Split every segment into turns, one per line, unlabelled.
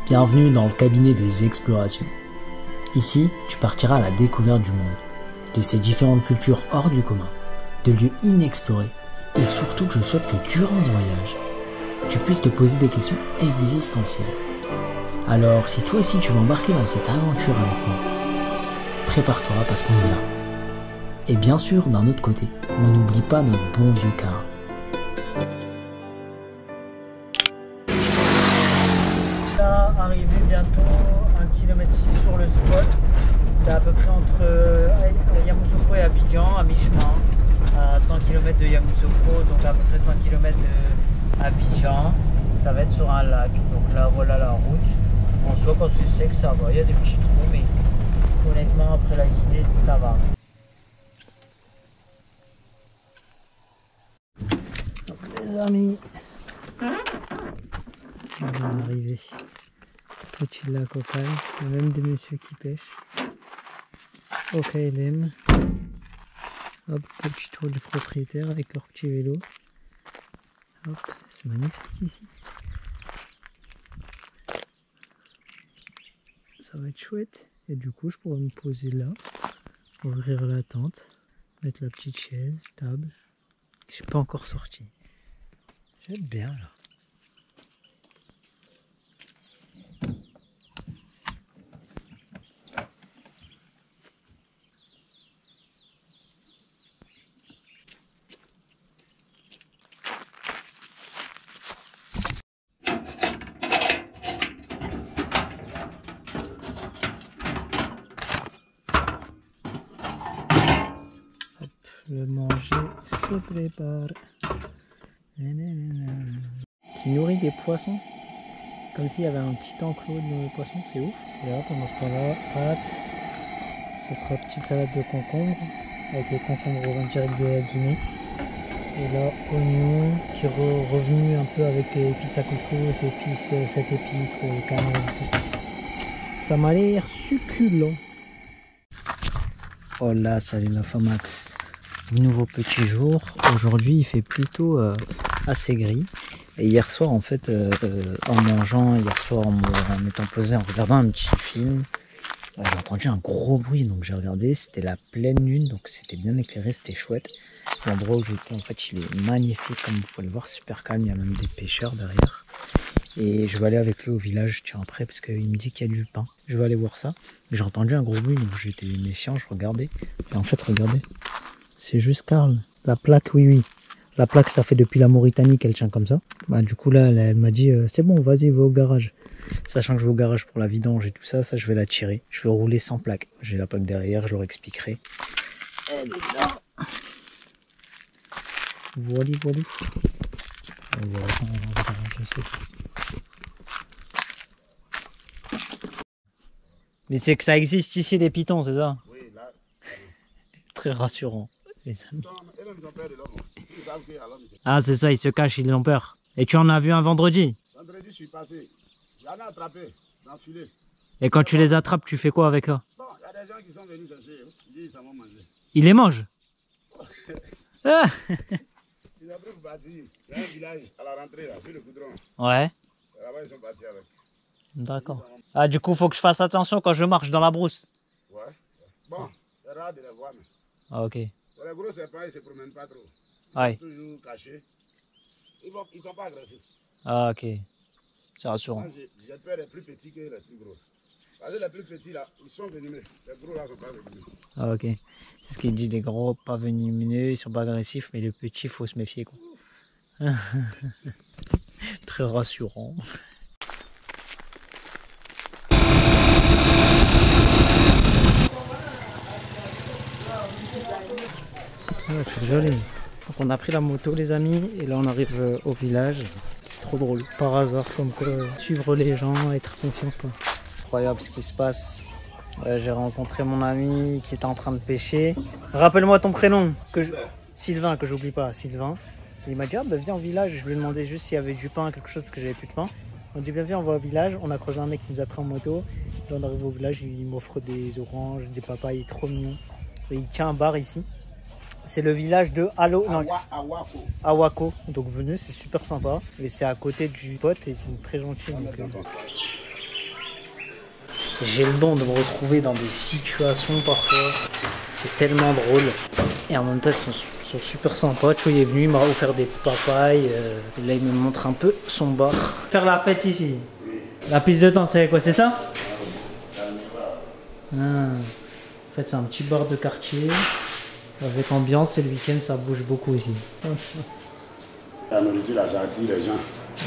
Bienvenue dans le cabinet des explorations. Ici, tu partiras à la découverte du monde, de ses différentes cultures hors du commun, de lieux inexplorés, et surtout je souhaite que durant ce voyage, tu puisses te poser des questions existentielles. Alors, si toi aussi tu veux embarquer dans cette aventure avec moi, prépare-toi parce qu'on est là. Et bien sûr, d'un autre côté, on n'oublie pas notre bon vieux car. Là, arrivé bientôt 1,6 km sur le spot. C'est à peu près entre Yamoussoukro et Abidjan, à mi-chemin, à 100 km de Yamoussoukro, donc à peu près 100 km d'Abidjan. Ça va être sur un lac, donc là voilà la route. En soi, quand c'est sec, ça va, il y a des petits trous, mais honnêtement, après la guidée, ça va. Donc, les amis, on vient d'arriver. Petit lac au calme, il y a même des messieurs qui pêchent. Au KLM. Hop, petit tour du propriétaire avec leur petit vélo. Hop, c'est magnifique ici. Ça va être chouette. Et du coup, je pourrais me poser là, ouvrir la tente, mettre la petite chaise, table. Je suis pas encore sorti. J'aime bien là. Le manger se prépare. Qui nourrit des poissons comme s'il y avait un petit enclos de poissons, c'est ouf. Et là, pendant ce temps-là, pâtes, ce sera petite salade de concombre avec les concombres en direct de la Guinée. Et là, oignon qui est revenu un peu avec épices à couscous, cette épice, cannelle, tout ça. Ça m'a l'air succulent. Oh là, salut la Famax. Nouveau petit jour. Aujourd'hui, il fait plutôt assez gris. Et hier soir, en fait, en mangeant, en m'étant posé, en regardant un petit film, j'ai entendu un gros bruit. Donc j'ai regardé, c'était la pleine lune, donc c'était bien éclairé, c'était chouette. L'endroit où j'étais, en fait, il est magnifique, comme vous pouvez le voir, super calme. Il y a même des pêcheurs derrière. Et je vais aller avec lui au village, tiens, après, parce qu'il me dit qu'il y a du pain. Je vais aller voir ça. Mais j'ai entendu un gros bruit, donc j'étais méfiant, je regardais. Et en fait, regardez. C'est juste Karl. La plaque, oui. La plaque, ça fait depuis la Mauritanie qu'elle tient comme ça. Bah, du coup, là, elle m'a dit, c'est bon, vas-y, va au garage. Sachant que je vais au garage pour la vidange et tout ça, je vais la tirer. Je vais rouler sans plaque. J'ai la plaque derrière, je leur expliquerai. Elle est là. Voilà. Mais c'est que ça existe ici, les pitons, c'est ça? Oui, là. Très rassurant. Les amis. Ah, c'est ça, ils se cachent, ils ont peur. Et tu en as vu un vendredi? Vendredi, je suis passé. J'en ai attrapé, dans filet. Et quand tu les attrapes, tu fais quoi avec eux? Bon, il y a des gens qui sont venus chercher. Ils disent ça va manger. Ils les mangent? Ah. Ils ont pris pour partir. Il y a un village à la rentrée, là, sur le goudron. Ouais. Là-bas, ils sont partis avec. D'accord. Ah, du coup, il faut que je fasse attention quand je marche dans la brousse. Ouais. Bon, c'est rare de les voir, mais. Ah, ok. Les gros serpents, ils ne se promènent pas trop. Ils sont toujours cachés. Ils ne sont pas agressifs. Ah, ok. C'est rassurant. J'ai peur des plus petits que les plus gros. Parce que les plus petits, là, ils sont venimeux. Les gros, là, ne sont pas venimeux. Ah, ok. C'est ce qu'il dit, les gros, pas venimeux, ils ne sont pas agressifs, mais les petits, il faut se méfier, quoi. Très rassurant. Ouais, c'est joli. Donc on a pris la moto les amis et là on arrive au village. C'est trop drôle. Par hasard, comme quoi suivre les gens, être confiant quoi. Incroyable ce qui se passe. Ouais, j'ai rencontré mon ami qui était en train de pêcher. Rappelle-moi ton prénom. Sylvain, que j'oublie pas, Sylvain. Et il m'a dit ah bah viens au village. Je lui ai demandé juste s'il y avait du pain, quelque chose, parce que j'avais plus de pain. On dit bien viens on va au village. On a croisé un mec qui nous a pris en moto. Là on arrive au village, il m'offre des oranges, des papayes, trop mignon. Et il tient un bar ici. C'est le village de Awako. Donc venez, c'est super sympa. Et c'est à côté du pote et ils sont très gentils. Donc, J'ai le don de me retrouver dans des situations parfois. C'est tellement drôle. Et en même temps, ils sont super sympas. Chou est venu, il m'a offert des papayes. Et là, il me montre un peu son bar. Faire la fête ici. La piste de temps, c'est quoi? C'est ça? En fait, c'est un petit bar de quartier. Avec ambiance et le week-end, ça bouge beaucoup ici.
La nourriture, là, ça attire les gens.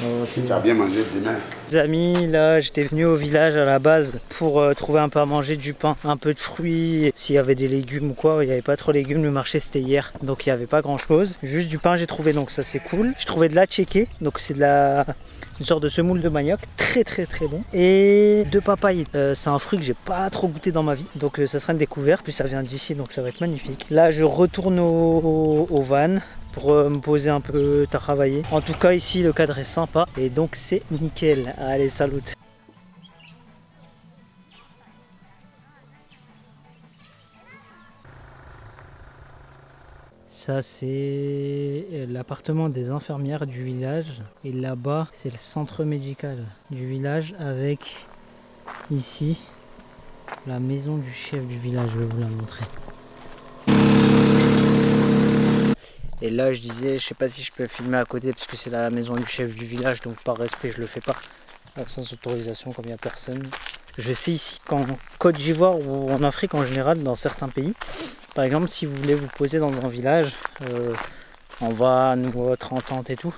Oh,
si tu as bien mangé demain.
Les amis, là j'étais venu au village à la base pour trouver un peu à manger, du pain, un peu de fruits. S'il y avait des légumes ou quoi, il n'y avait pas trop de légumes, le marché c'était hier, donc il n'y avait pas grand chose. Juste du pain j'ai trouvé, donc ça c'est cool. J'ai trouvé de la tchéké, donc c'est une sorte de semoule de manioc, très bon. Et de papaye, c'est un fruit que j'ai pas trop goûté dans ma vie, donc ça sera une découverte, puis ça vient d'ici, donc ça va être magnifique. Là je retourne au van pour me poser un peu, travailler. En tout cas ici le cadre est sympa et donc c'est nickel. Allez, salut. Ça c'est l'appartement des infirmières du village et là-bas c'est le centre médical du village avec ici la maison du chef du village. Je vais vous la montrer. Et là je disais, je sais pas si je peux filmer à côté parce que c'est la maison du chef du village, donc par respect je le fais pas sans autorisation comme il n'y a personne. Je sais ici qu'en Côte d'Ivoire ou en Afrique en général, dans certains pays, par exemple si vous voulez vous poser dans un village, on va nous votre entente et tout,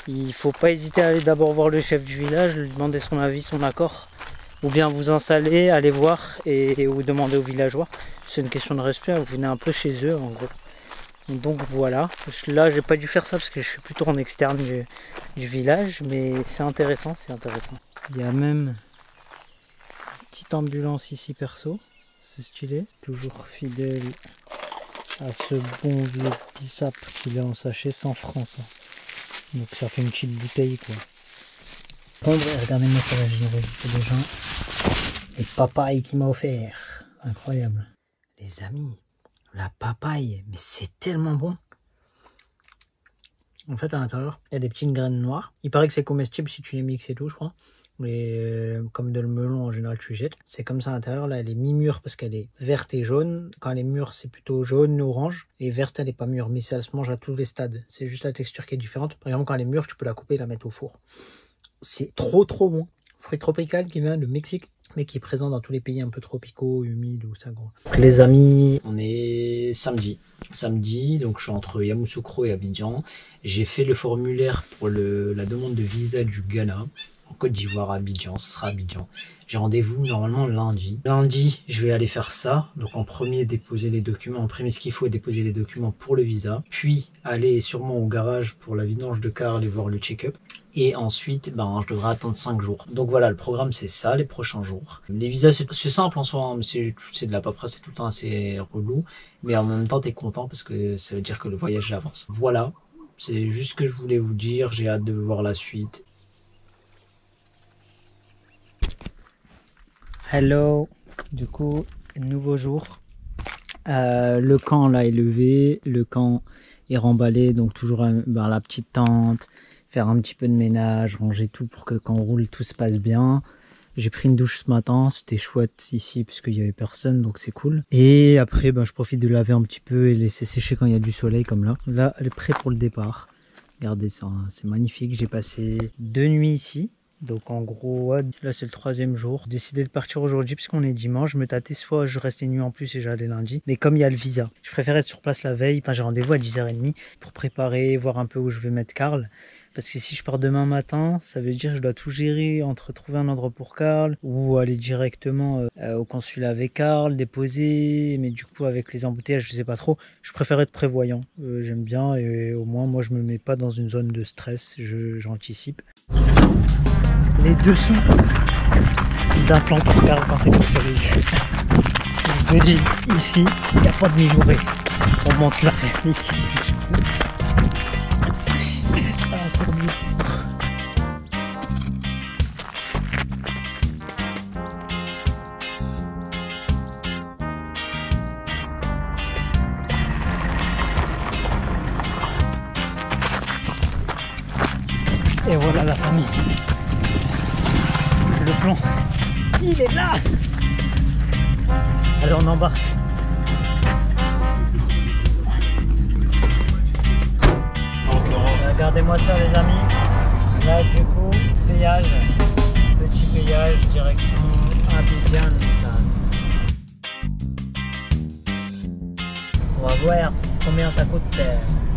il faut pas hésiter à aller d'abord voir le chef du village, lui demander son avis, son accord, ou bien vous installer, aller voir et vous demander aux villageois. C'est une question de respect, vous venez un peu chez eux en gros. Donc voilà, là j'ai pas dû faire ça parce que je suis plutôt en externe du village, mais c'est intéressant, c'est intéressant. Il y a même une petite ambulance ici perso, c'est stylé. Toujours fidèle à ce bon vieux bissap qu'il a en sachet, 100 francs ça. Donc ça fait une petite bouteille quoi. Bon, regardez-moi ça, la générosité des gens. Et papaye qui m'a offert, incroyable. Les amis, la papaye, mais c'est tellement bon. En fait, à l'intérieur, il y a des petites graines noires. Il paraît que c'est comestible si tu les mixes et tout, je crois. Mais comme de le melon, en général, tu jettes. C'est comme ça à l'intérieur. Là, elle est mi-mûre parce qu'elle est verte et jaune. Quand elle est mûre, c'est plutôt jaune, orange. Et verte, elle est pas mûre. Mais ça se mange à tous les stades. C'est juste la texture qui est différente. Par exemple, quand elle est mûre, tu peux la couper et la mettre au four. C'est trop bon. Fruit tropical qui vient de Mexique, mais qui est présent dans tous les pays un peu tropicaux, humides ou ça gros. Les amis, on est samedi, donc je suis entre Yamoussoukro et Abidjan. J'ai fait le formulaire pour la demande de visa du Ghana en Côte d'Ivoire à Abidjan, ce sera Abidjan. J'ai rendez-vous normalement lundi. Lundi, je vais aller faire ça. Donc en premier, déposer les documents. En premier, ce qu'il faut est déposer les documents pour le visa. Puis aller sûrement au garage pour la vidange de car, aller voir le check-up. Et ensuite, je devrais attendre 5 jours. Donc voilà, le programme c'est ça, les prochains jours. Les visas c'est simple en soi, hein, c'est de la paperasse, c'est tout le temps assez relou. Mais en même temps, t'es content parce que ça veut dire que le voyage avance. Voilà, c'est juste ce que je voulais vous dire. J'ai hâte de voir la suite. Hello, du coup, nouveau jour. Le camp là est levé, le camp est remballé, donc toujours la petite tente. Faire un petit peu de ménage, ranger tout pour que quand on roule tout se passe bien. J'ai pris une douche ce matin, c'était chouette ici puisqu'il n'y avait personne, donc c'est cool. Et après je profite de laver un petit peu et laisser sécher quand il y a du soleil comme là. Là elle est prête pour le départ. Regardez ça, hein, c'est magnifique. J'ai passé 2 nuits ici. Donc en gros, là c'est le 3e jour. J'ai décidé de partir aujourd'hui puisqu'on est dimanche. Je me tâtais soit je restais une nuit en plus et j'allais lundi. Mais comme il y a le visa, je préfère être sur place la veille. J'ai rendez-vous à 10h30 pour préparer, voir un peu où je vais mettre Karl. Parce que si je pars demain matin, ça veut dire que je dois tout gérer entre trouver un endroit pour Karl ou aller directement au consulat avec Karl, déposer. Mais du coup, avec les embouteillages, je sais pas trop. Je préfère être prévoyant. J'aime bien et au moins, moi, je me mets pas dans une zone de stress. J'anticipe. Les dessous d'un plan pour Karl quand t'es tout seul. Je te dis, ici, il n'y a pas de mijouré. On monte là. Et voilà la famille. Le plan Il est là. Allez, on embarque. Regardez-moi ça les amis. Là du coup, péage. Petit péage, direction Abidjan. On va voir combien ça coûte.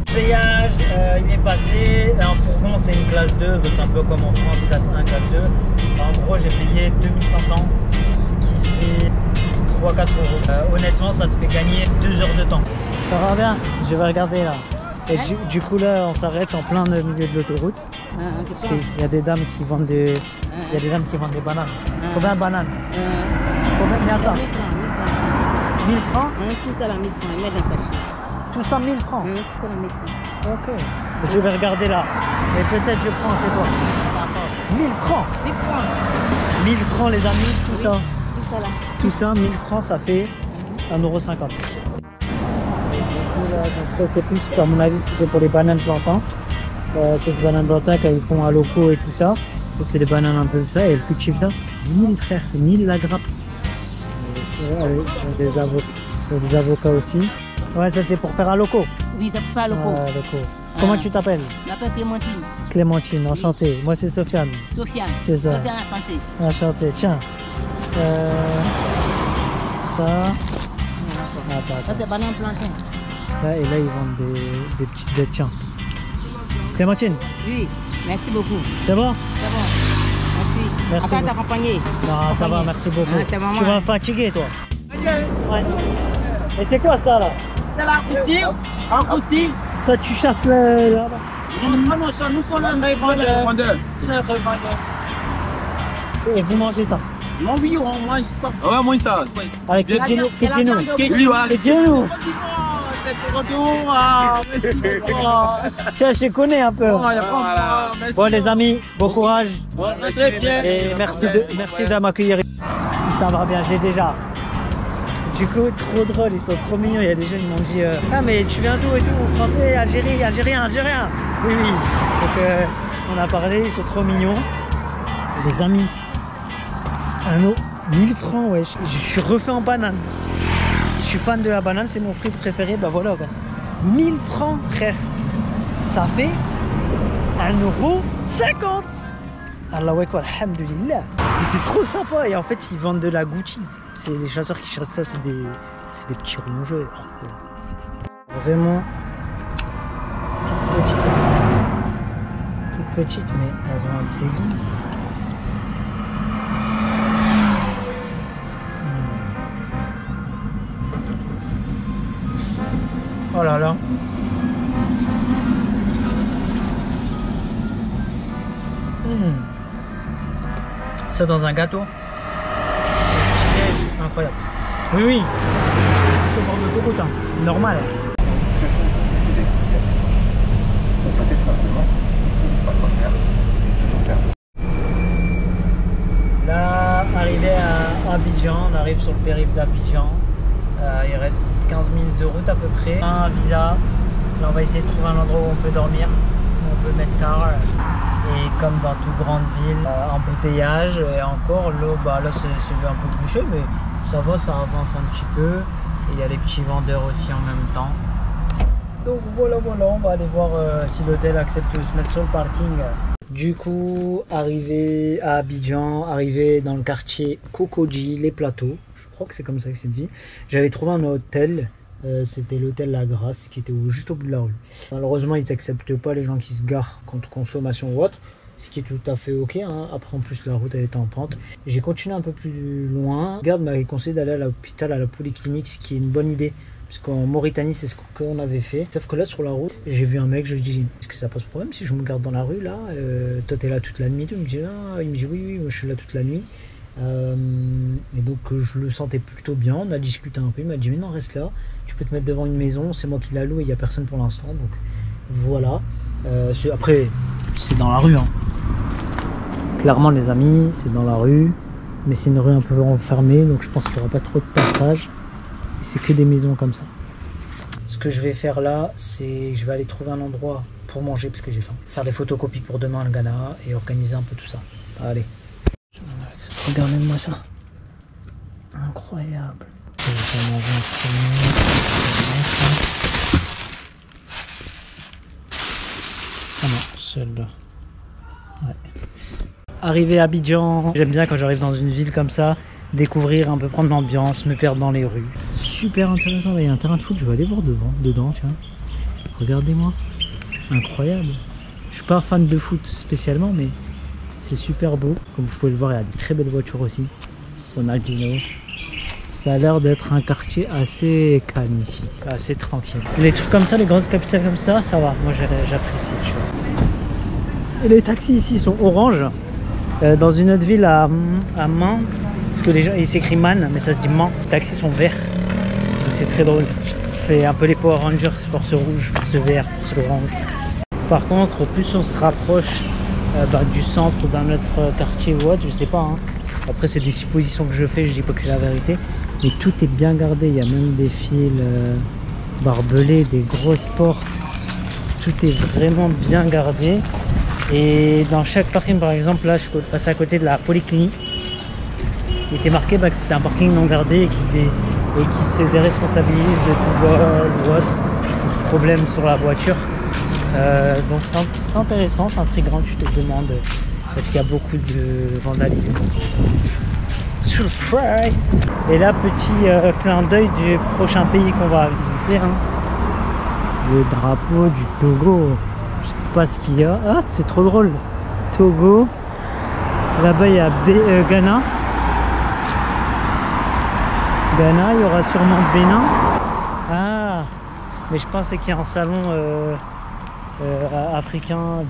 Péage, il est passé. Un fourgon c'est une classe 2, c'est un peu comme en France, classe 1, classe 2. En gros j'ai payé 2500, ce qui fait 3-4 euros. Honnêtement ça te fait gagner 2 heures de temps. Ça va bien, je vais regarder là. Et du coup là on s'arrête en plein milieu de l'autoroute. Il y a des dames qui vendent des, bananes. Combien de bananes? Combien de ça? 1000 francs?
Tout ça la 1000 francs, il met dans sa chiffre.
Tout ça 1000 francs?
Tout ça la 1000 francs.
Ok. Je vais regarder là. Et peut-être je prends chez toi. 1000 francs?
1000 francs.
1000 francs les amis, tout ça.
Tout ça là.
Tout ça, 1000 francs, ça fait 1,50 €. Donc ça c'est plus, à mon avis, c'était pour les bananes plantains. C'est ce banane plantain qu'ils font à locaux et tout ça. Ça c'est les bananes un peu ça. Et le cultive ça, 1000 frères, 1000 la grappe. Des avocats aussi. Ouais, ça c'est pour faire à locaux.
Oui, ça fait à locaux.
Comment tu t'appelles?
Je m'appelle Clémentine.
Clémentine, enchantée. Moi c'est Sofiane.
Sofiane.
C'est ça.
Sofiane enchantée.
Enchanté. Tiens. Ça.
Ça c'est banane plantain.
Là, et là ils vendent des petites bêtes. Tiens. Clémentine.
Oui, merci beaucoup.
C'est bon?
C'est bon. Merci. Après t'accompagner.
Non, ça va, merci beaucoup. Tu vas fatiguer toi? Ouais. Et c'est quoi ça là?
C'est la couture, en couture.
Ça tu chasses là-bas?
Non, nous sommes les revendeurs. C'est les revendeurs.
Et vous mangez ça?
Non, oui, on mange ça. Ouais, on mange ça.
Avec Ketchenou. Tiens, je connais un peu. Bon les amis, bon courage. Et merci de m'accueillir. Ça va bien, j'ai déjà. Du coup, trop drôle, ils sont trop mignons. Il y a des jeunes qui m'ont dit ah mais tu viens d'où et tout? Français, Algérien. Oui. Donc on a parlé, ils sont trop mignons. Les amis, 1000 francs, ouais. Je suis refait en banane. Je suis fan de la banane, c'est mon fruit préféré. Bah voilà quoi. 1000 francs, frère. Ça fait 1,50 €. Allahu Akbar, alhamdulillah. C'était trop sympa. Et en fait, ils vendent de la Gucci. C'est les chasseurs qui chassent ça, c'est des petits rongeurs. Vraiment toutes petites, mais elles ont un de ces goûts. Oh là là. Ça dans un gâteau. Incroyable. Oui. C'est au bord de cocotte, normal. Là, arrivé à Abidjan, on arrive sur le périple d'Abidjan. Il reste 15 minutes de route à peu près. Un visa. Là, on va essayer de trouver un endroit où on peut dormir, où on peut mettre car. Et comme dans toute grande ville, embouteillage. Et encore, l'eau, bah là, c'est un peu bouché, mais ça va, ça avance un petit peu. Et il y a les petits vendeurs aussi en même temps. Donc voilà, on va aller voir si l'hôtel accepte de se mettre sur le parking. Du coup, arrivé à Abidjan, arrivé dans le quartier Kokodji, les plateaux. Je crois que c'est comme ça que c'est dit. J'avais trouvé un hôtel. C'était l'hôtel La Grâce qui était juste au bout de la rue. Malheureusement ils n'acceptent pas les gens qui se garent contre consommation ou autre, ce qui est tout à fait ok hein. Après en plus la route elle était en pente. J'ai continué un peu plus loin. Le garde m'avait conseillé d'aller à l'hôpital, à la polyclinique, ce qui est une bonne idée parce qu'en Mauritanie c'est ce qu'on avait fait. Sauf que là sur la route j'ai vu un mec, je lui dis est-ce que ça pose problème si je me garde dans la rue là, toi t'es là toute la nuit? Il me dit non, il me dit oui moi je suis là toute la nuit. Et donc je le sentais plutôt bien, on a discuté un peu, il m'a dit mais non reste là, tu peux te mettre devant une maison, c'est moi qui la loue et il n'y a personne pour l'instant, donc voilà. Après c'est dans la rue hein. Clairement les amis c'est dans la rue, mais c'est une rue un peu enfermée donc je pense qu'il n'y aura pas trop de passage, c'est que des maisons comme ça. Ce que je vais faire là c'est je vais aller trouver un endroit pour manger parce que j'ai faim, faire des photocopies pour demain le Ghana et organiser un peu tout ça. Allez. Regardez-moi ça. incroyable. Je vais manger un premier. Ah non, celle-là. Ouais. Arrivé à Abidjan, j'aime bien quand j'arrive dans une ville comme ça, découvrir un peu, prendre l'ambiance, me perdre dans les rues. Super intéressant, là il y a un terrain de foot, je vais aller voir dedans, tiens. Regardez-moi, incroyable. Je suis pas fan de foot spécialement, mais c'est super beau. Comme vous pouvez le voir, il y a de très belles voitures aussi. Ronaldinho. Ça a l'air d'être un quartier assez calme ici, assez tranquille. Les trucs comme ça, les grandes capitales comme ça, ça va. Moi j'apprécie, tu vois. Et les taxis ici sont orange. Dans une autre ville à Mans, parce que les gens, il s'écrit Man, mais ça se dit Mans. Les taxis sont verts, donc c'est très drôle. C'est un peu les Power Rangers, force rouge, force vert, force orange. Par contre, plus on se rapproche du centre ou d'un autre quartier ou autre, je sais pas. Hein. Après, c'est des suppositions que je fais, je dis pas que c'est la vérité. Mais tout est bien gardé, il y a même des fils barbelés, des grosses portes. Tout est vraiment bien gardé. Et dans chaque parking, par exemple, là, je suis passé à côté de la polyclinique. Il était marqué que c'était un parking non gardé et qui se déresponsabilise de tout vol ou autre problème sur la voiture. Donc c'est intéressant, c'est intriguant. Tu te demandes est-ce qu'il y a beaucoup de vandalisme. Surprise! Et là, petit clin d'œil du prochain pays qu'on va visiter. Hein. Le drapeau du Togo. Je sais pas ce qu'il y a. Ah, c'est trop drôle. Togo. Là-bas, il y a Ghana. Ghana, il y aura sûrement Bénin. Ah, mais je pense qu'il y a un salon africain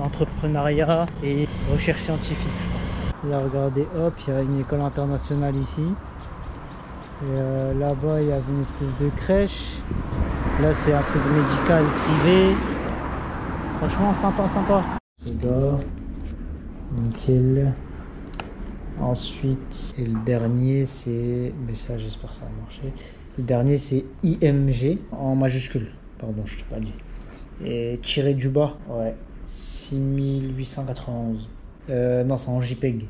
d'entrepreneuriat et recherche scientifique, je crois. Là, regardez, hop, il y a une école internationale ici. Et là-bas, il y avait une espèce de crèche. Là, c'est un truc médical privé. Franchement, sympa, sympa. Là, nickel. Ensuite, et le dernier, c'est... Mais ça, j'espère que ça va marcher. Le dernier, c'est IMG en majuscule. Pardon, je t'ai pas dit. Et tiré du bas, ouais. 6891. Non, c'est en JPEG.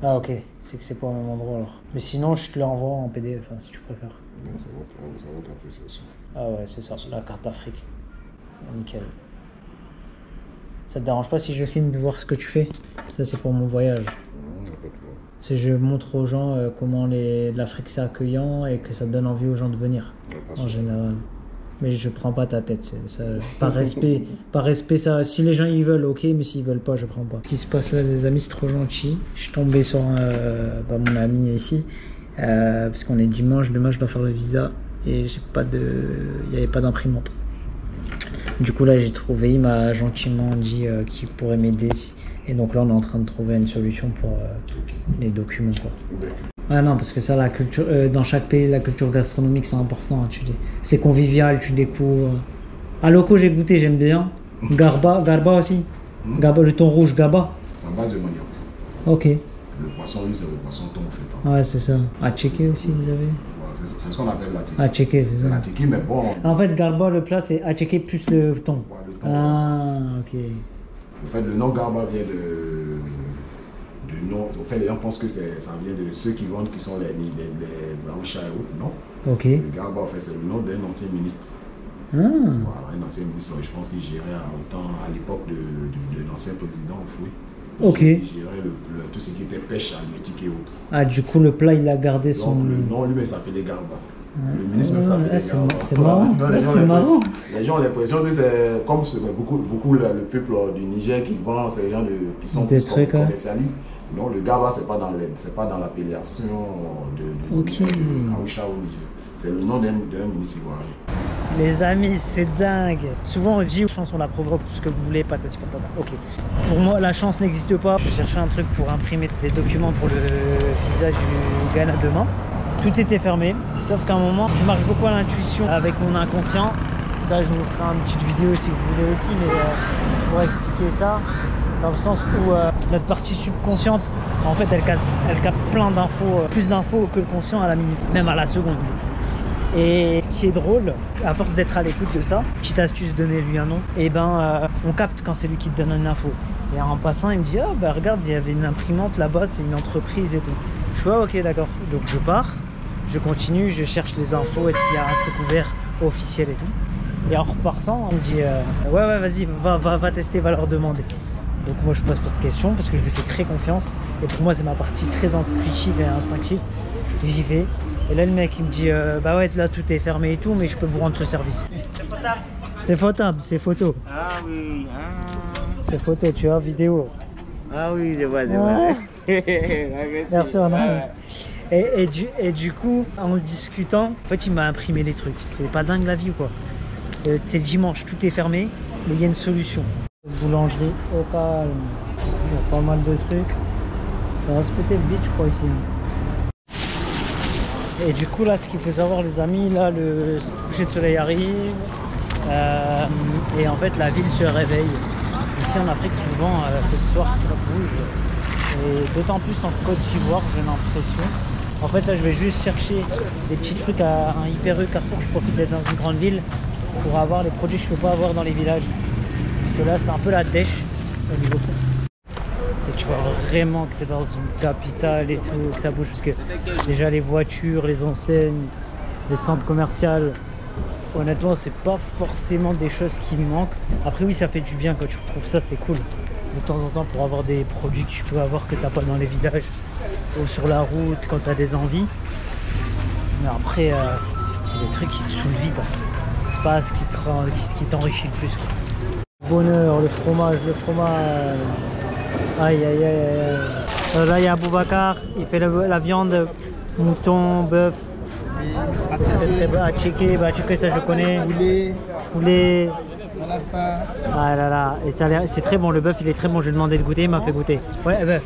Ah, ok. C'est que c'est pas au même endroit alors. Mais sinon, je te l'envoie en PDF, hein, si tu préfères.
Non, ça va t'appréciation.
Ah ouais, c'est ça, c'est la carte d'Afrique. Nickel. Ça te dérange pas si je filme de voir ce que tu fais? Ça, c'est pour mon voyage. C'est je montre aux gens comment l'Afrique c'est accueillant et que ça donne envie aux gens de venir en général. Mais je prends pas ta tête, ça, par respect ça. Si les gens ils veulent, ok, mais s'ils veulent pas, je prends pas. Ce qui se passe là, les amis, c'est trop gentil. Je suis tombé sur mon ami ici parce qu'on est dimanche. Demain, je dois faire le visa et j'ai pas il n'y avait pas d'imprimante. Du coup là, j'ai trouvé. Il m'a gentiment dit qu'il pourrait m'aider. Et donc là, on est en train de trouver une solution pour les documents, quoi. Ah non, parce que ça, la culture, dans chaque pays, la culture gastronomique, c'est important. Hein, c'est convivial, tu découvres. À Loco, j'ai goûté, j'aime bien. Garba aussi. Garba, le thon rouge, Gaba.
C'est en base de manioc.
Ok.
Le poisson, lui, c'est le poisson thon fait.
Ouais, c'est ça. À checker aussi, vous avez.
C'est ce qu'on appelle la tiki.
À checker, c'est ça.
La tiki, mais bon.
En fait, Garba, le plat, c'est à checker plus le thon.
Ouais, le thon.
Ah, ok.
En fait, le nom Garba vient du nom. En fait, les gens pensent que ça vient de ceux qui vendent, qui sont les Aoucha et autres, non?
Ok.
Le Garba, en fait, c'est le nom d'un ancien ministre.
Ah.
Voilà, un ancien ministre, je pense qu'il gérait à l'époque de l'ancien président Oufoué.
Ok.
Il gérait tout ce qui était pêche halieutique et autres.
Ah, du coup, le plat, il a gardé son...
Donc, le nom lui-même s'appelait Garba. Le ministre s'appelait Garba.
C'est marrant. C'est marrant.
Les gens ont l'impression que c'est comme beaucoup le peuple du Niger qui vend, ces gens qui sont
des trucs
commercialistes. Non, le Garba, c'est pas dans l'appellation de Aoucha au Niger. C'est le nom d'un ministre ivoirien.
Les amis, c'est dingue. Souvent on dit chance on la provoque, tout ce que vous voulez, patati patata. Ok. Pour moi, la chance n'existe pas. Je cherchais un truc pour imprimer des documents pour le visa du Ghana demain. Tout était fermé. Sauf qu'à un moment, je marche beaucoup à l'intuition avec mon inconscient. Ça, je vous ferai une petite vidéo si vous voulez aussi, mais pour expliquer ça, dans le sens où notre partie subconsciente, en fait, elle capte plein d'infos, plus d'infos que le conscient à la minute, même à la seconde. Et ce qui est drôle, à force d'être à l'écoute de ça, petite astuce, donnez-lui un nom, et on capte quand c'est lui qui te donne une info. Et en passant, il me dit, ah bah regarde, il y avait une imprimante là-bas, c'est une entreprise et tout. Je fais ok d'accord, donc je pars, je continue, je cherche les infos, est-ce qu'il y a un truc ouvert officiel et tout. Et en repartant, on me dit ouais vas-y, va tester, va leur demander. Donc moi je pose pas de questions parce que je lui fais très confiance. Et pour moi c'est ma partie très intuitive et instinctive. J'y vais. Et là le mec il me dit bah ouais là tout est fermé et tout, mais je peux vous rendre ce service.
C'est potable.
C'est potable, c'est photo.
Ah oui.
C'est photo, tu vois, vidéo.
Ah oui, je vois.
Merci, on a. Et du coup, en discutant, en fait, il m'a imprimé les trucs. C'est pas dingue la vie ou quoi. C'est dimanche, tout est fermé, mais il y a une solution. Boulangerie au calme. Il y a pas mal de trucs. Ça va se péter le beat, je crois, ici. Et du coup, là, ce qu'il faut savoir, les amis, là, le coucher de soleil arrive. Et en fait, la ville se réveille. Ici en Afrique, souvent, c'est le soir que ça bouge. Et d'autant plus en Côte d'Ivoire, j'ai l'impression. En fait, là, je vais juste chercher des petits trucs à un Hyper U Carrefour. Je profite d'être dans une grande ville pour avoir les produits que je ne peux pas avoir dans les villages. Parce que là, c'est un peu la dèche au niveau course. Et tu vois vraiment que tu es dans une capitale et tout, que ça bouge. Parce que déjà, les voitures, les enseignes, les centres commerciaux, honnêtement, c'est pas forcément des choses qui me manquent. Après, oui, ça fait du bien quand tu retrouves ça, c'est cool. De temps en temps, pour avoir des produits que tu peux avoir que t'as pas dans les villages ou sur la route quand tu as des envies. Mais après, c'est des trucs qui te saoulent vite. C'est pas ce qui t'enrichit le plus. Bonheur, le fromage. Aïe. Là, il y a Boubacar, il fait la viande, mouton, bœuf. À checker, ça je connais. Poulet. Voilà ça. Ah là là, et c'est très bon, le bœuf il est très bon, je lui ai demandé de goûter, il m'a fait goûter. Ouais, bœuf.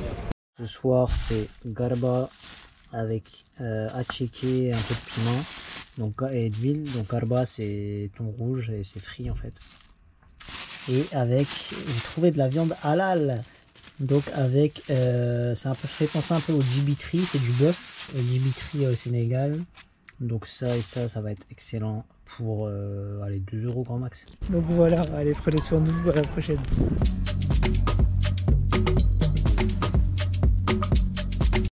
Ce soir c'est garba avec attiéké et un peu de piment donc, et d'huile. Donc garba c'est thon rouge et c'est frit en fait. Et avec, j'ai trouvé de la viande halal. Donc avec, c'est un peu fait penser un peu au djibitri, c'est du bœuf, djibitri au Sénégal. Donc ça et ça va être excellent pour allez, 2 € grand max. Donc voilà, allez, prenez soin de vous, à la prochaine.